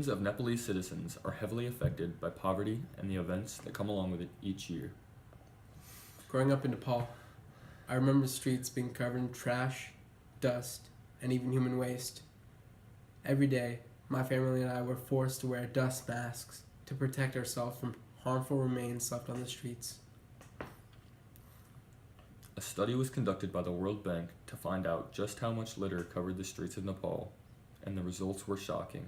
Millions of Nepalese citizens are heavily affected by poverty and the events that come along with it each year. Growing up in Nepal, I remember streets being covered in trash, dust, and even human waste. Every day, my family and I were forced to wear dust masks to protect ourselves from harmful remains left on the streets. A study was conducted by the World Bank to find out just how much litter covered the streets of Nepal, and the results were shocking.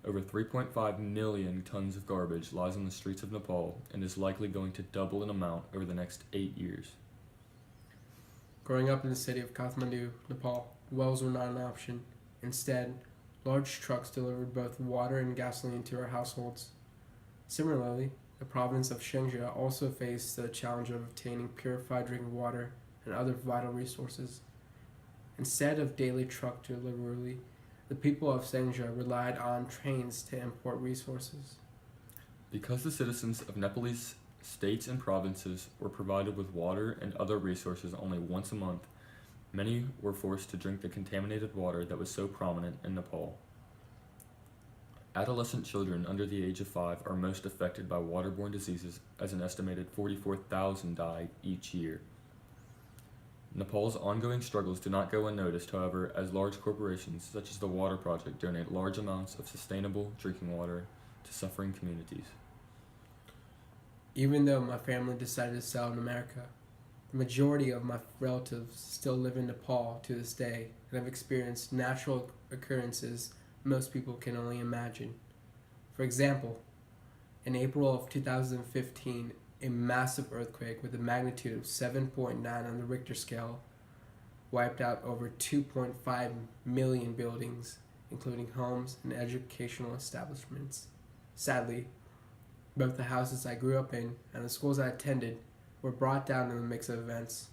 Over 3.5 million tons of garbage lies on the streets of Nepal and is likely going to double in amount over the next 8 years. Growing up in the city of Kathmandu, Nepal, wells were not an option. Instead, large trucks delivered both water and gasoline to our households. Similarly, the province of Shengjia also faced the challenge of obtaining purified drinking water and other vital resources. Instead of daily truck delivery, the people of Shengjia relied on trains to import resources. Because the citizens of Nepalese states and provinces were provided with water and other resources only once a month, many were forced to drink the contaminated water that was so prominent in Nepal. Adolescent children under the age of 5 are most affected by waterborne diseases, as an estimated 44,000 die each year. Nepal's ongoing struggles do not go unnoticed, however, as large corporations such as the Water Project donate large amounts of sustainable drinking water to suffering communities. Even though my family decided to settle in America, the majority of my relatives still live in Nepal to this day and have experienced natural occurrences most people can only imagine. For example, in April of 2015, a massive earthquake with a magnitude of 7.9 on the Richter scale wiped out over 2.5 million buildings, including homes and educational establishments. Sadly, both the houses I grew up in and the schools I attended were brought down in the mix of events.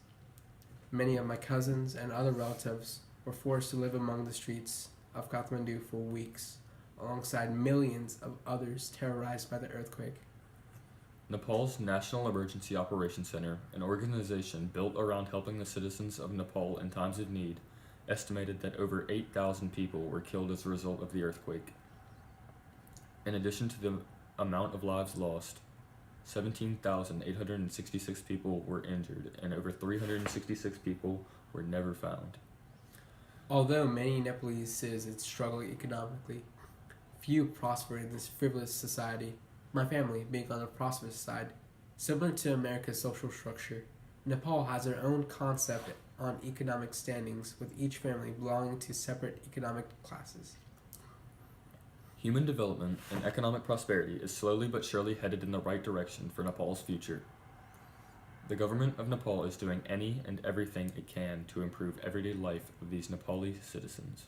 Many of my cousins and other relatives were forced to live among the streets of Kathmandu for weeks, alongside millions of others terrorized by the earthquake. Nepal's National Emergency Operations Center, an organization built around helping the citizens of Nepal in times of need, estimated that over 8,000 people were killed as a result of the earthquake. In addition to the amount of lives lost, 17,866 people were injured and over 366 people were never found. Although many Nepalese citizens struggle economically, few prosper in this frivolous society. My family being on the prosperous side, similar to America's social structure, Nepal has their own concept on economic standings, with each family belonging to separate economic classes. Human development and economic prosperity is slowly but surely headed in the right direction for Nepal's future. The government of Nepal is doing any and everything it can to improve everyday life of these Nepali citizens.